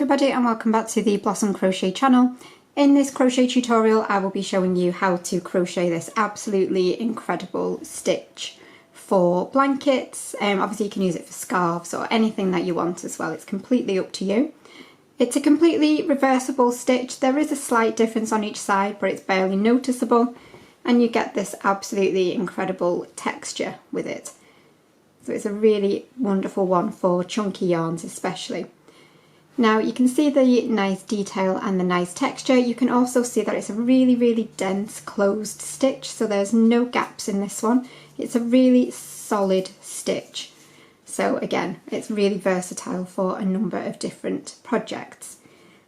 everybody and welcome back to the Blossom Crochet channel. In this crochet tutorial I will be showing you how to crochet this absolutely incredible stitch for blankets. Obviously you can use it for scarves or anything that you want as well, it's completely up to you. It's a completely reversible stitch. There is a slight difference on each side but it's barely noticeable and you get this absolutely incredible texture with it. So it's a really wonderful one for chunky yarns especially. Now you can see the nice detail and the nice texture. You can also see that it's a really dense closed stitch, so there's no gaps in this one. It's a really solid stitch. So again, it's really versatile for a number of different projects.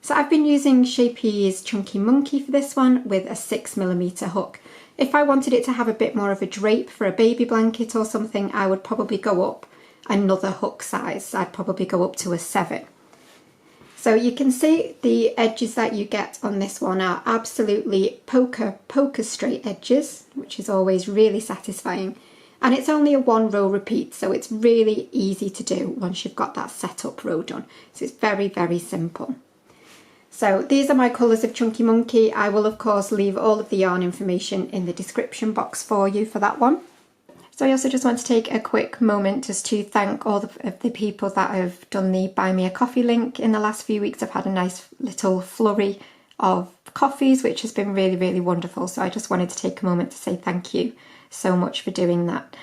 So I've been using Scheepjes Chunky Monkey for this one with a 6mm hook. If I wanted it to have a bit more of a drape for a baby blanket or something, I would probably go up another hook size. I'd probably go up to a 7. So you can see the edges that you get on this one are absolutely poker straight edges, which is always really satisfying. And it's only a 1 row repeat, so it's really easy to do once you've got that setup row done. So it's very simple. So these are my colours of Chunky Monkey. I will of course leave all of the yarn information in the description box for you for that one. So I also just want to take a quick moment just to thank all of the people that have done the Buy Me a Coffee link in the last few weeks. I've had a nice little flurry of coffees, which has been really wonderful. So I just wanted to take a moment to say thank you so much for doing that.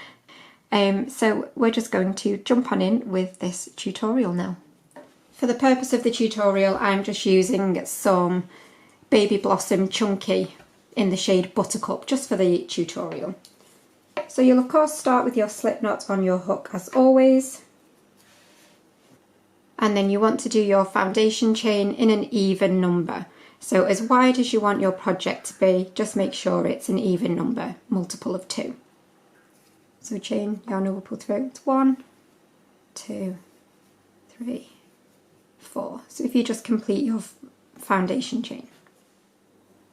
So we're just going to jump on in with this tutorial now. For the purpose of the tutorial, I'm just using some Baby Blossom Chunky in the shade Buttercup, just for the tutorial. So you'll of course start with your slip knot on your hook as always, and then you want to do your foundation chain in an even number. So as wide as you want your project to be, just make sure it's an even number, multiple of 2. So chain, yarn over, pull through, it's 1, 2, 3, 4. So if you just complete your foundation chain.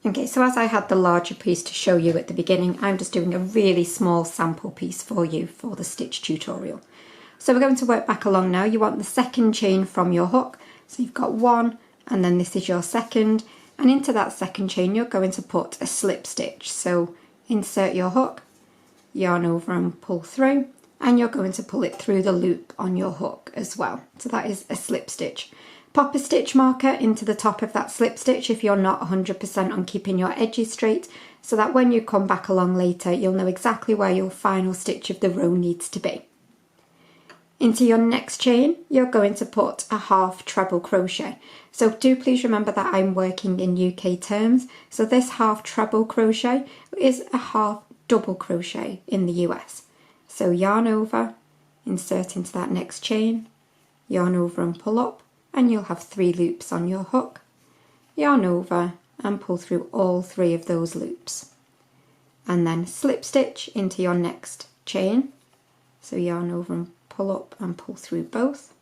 Okay, so as I had the larger piece to show you at the beginning, I'm just doing a really small sample piece for you for the stitch tutorial. So we're going to work back along now. You want the second chain from your hook. So you've got 1 and then this is your second, and into that second chain you're going to put a slip stitch. So insert your hook, yarn over and pull through, and you're going to pull it through the loop on your hook as well. So that is a slip stitch. Pop a stitch marker into the top of that slip stitch if you're not 100% on keeping your edges straight, so that when you come back along later you'll know exactly where your final stitch of the row needs to be. Into your next chain you're going to put a half treble crochet. So do please remember that I'm working in UK terms, so this half treble crochet is a half double crochet in the US. So yarn over, insert into that next chain, yarn over and pull up, and you'll have 3 loops on your hook, yarn over and pull through all 3 of those loops, and then slip stitch into your next chain. So yarn over and pull up and pull through both,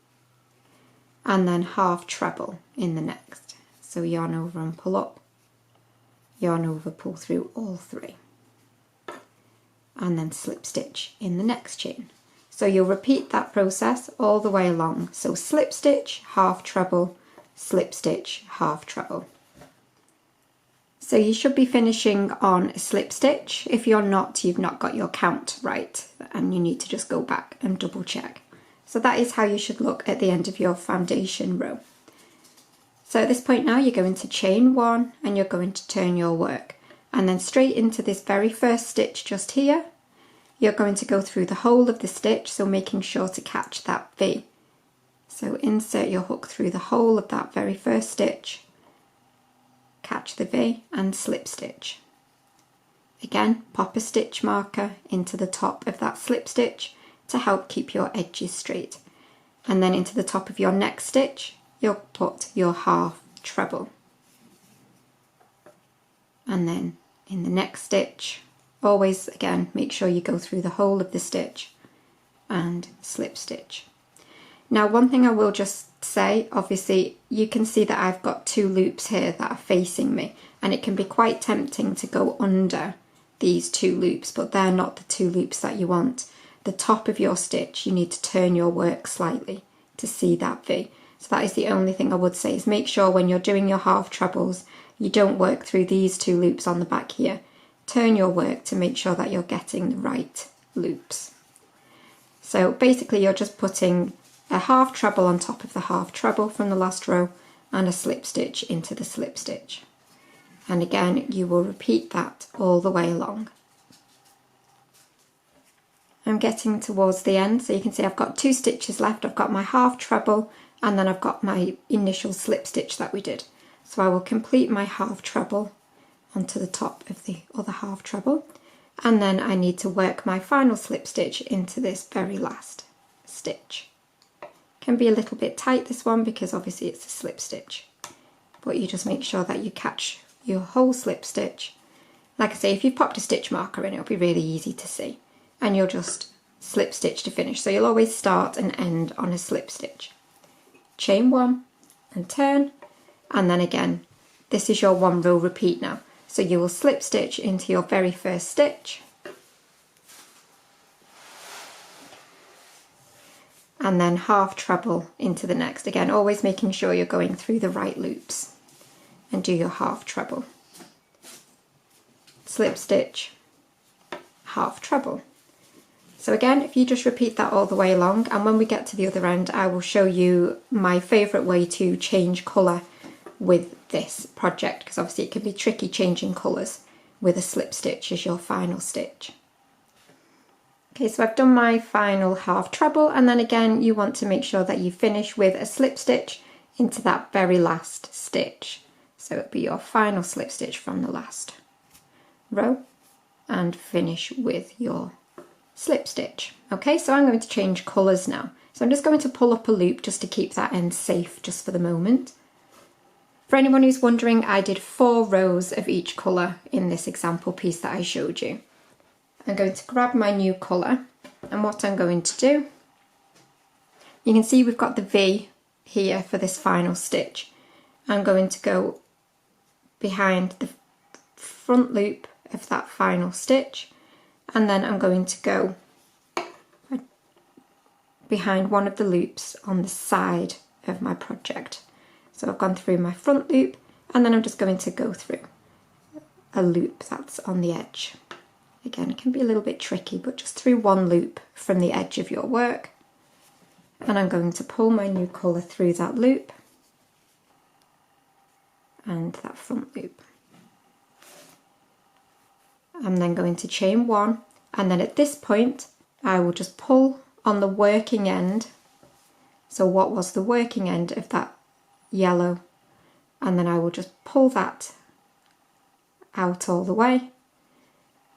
and then half treble in the next. So yarn over and pull up, yarn over, pull through all 3, and then slip stitch in the next chain. So you'll repeat that process all the way along. So slip stitch, half treble, slip stitch, half treble. So you should be finishing on a slip stitch. If you're not, you've not got your count right and you need to just go back and double check. So that is how you should look at the end of your foundation row. So at this point now you're going to chain 1 and you're going to turn your work, and then straight into this very first stitch just here. You're going to go through the whole of the stitch, so making sure to catch that V. So insert your hook through the whole of that very first stitch, catch the V and slip stitch. Again, pop a stitch marker into the top of that slip stitch to help keep your edges straight. And then into the top of your next stitch, you'll put your half treble. And then in the next stitch, always again make sure you go through the whole of the stitch and slip stitch. Now one thing I will just say, obviously you can see that I've got 2 loops here that are facing me, and it can be quite tempting to go under these 2 loops, but they're not the 2 loops that you want. The top of your stitch, you need to turn your work slightly to see that V. So that is the only thing I would say, is make sure when you're doing your half trebles, you don't work through these 2 loops on the back here. Turn your work to make sure that you're getting the right loops. So basically you're just putting a half treble on top of the half treble from the last row and a slip stitch into the slip stitch. And again, you will repeat that all the way along. I'm getting towards the end, so you can see I've got 2 stitches left. I've got my half treble and then I've got my initial slip stitch that we did. So I will complete my half treble onto the top of the other half treble, and then I need to work my final slip stitch into this very last stitch. Can be a little bit tight, this one, because obviously it's a slip stitch, but you just make sure that you catch your whole slip stitch. Like I say, if you've popped a stitch marker in, it'll be really easy to see, and you'll just slip stitch to finish. So you'll always start and end on a slip stitch. Chain 1 and turn, and then again, this is your 1 row repeat now. So you will slip stitch into your very first stitch, and then half treble into the next. Again, always making sure you're going through the right loops, and do your half treble. Slip stitch, half treble. So again, if you just repeat that all the way along, and when we get to the other end, I will show you my favourite way to change colour with this project, because obviously it can be tricky changing colours with a slip stitch as your final stitch. Okay, so I've done my final half treble, and then again you want to make sure that you finish with a slip stitch into that very last stitch. So it'll be your final slip stitch from the last row, and finish with your slip stitch. Okay, so I'm going to change colours now. So I'm just going to pull up a loop just to keep that end safe just for the moment. For anyone who's wondering, I did 4 rows of each colour in this example piece that I showed you. I'm going to grab my new colour, and what I'm going to do, you can see we've got the V here for this final stitch. I'm going to go behind the front loop of that final stitch, and then I'm going to go behind one of the loops on the side of my project. So I've gone through my front loop, and then I'm just going to go through a loop that's on the edge. Again, it can be a little bit tricky, but just through one loop from the edge of your work. And I'm going to pull my new colour through that loop and that front loop. I'm then going to chain 1, and then at this point I will just pull on the working end. So what was the working end of that yellow, and then I will just pull that out all the way,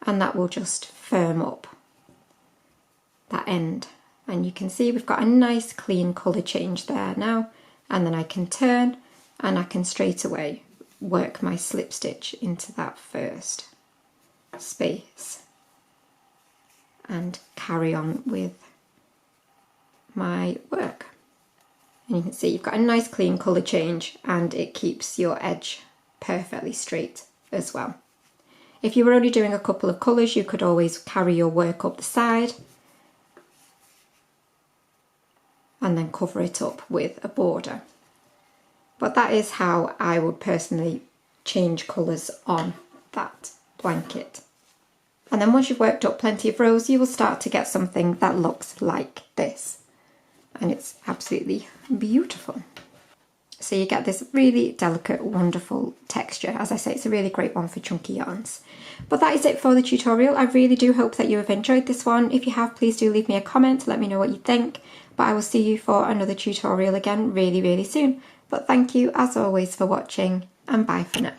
and that will just firm up that end. And you can see we've got a nice clean colour change there now, and then I can turn and I can straight away work my slip stitch into that first space and carry on with my work. And you can see you've got a nice clean colour change, and it keeps your edge perfectly straight as well. If you were only doing a couple of colours, you could always carry your work up the side and then cover it up with a border. But that is how I would personally change colours on that blanket. And then once you've worked up plenty of rows, you will start to get something that looks like this. And it's absolutely beautiful. So you get this really delicate, wonderful texture. As I say, it's a really great one for chunky yarns. But that is it for the tutorial. I really do hope that you have enjoyed this one. If you have, please do leave me a comment to let me know what you think. But I will see you for another tutorial again really, really soon. But thank you as always for watching, and bye for now.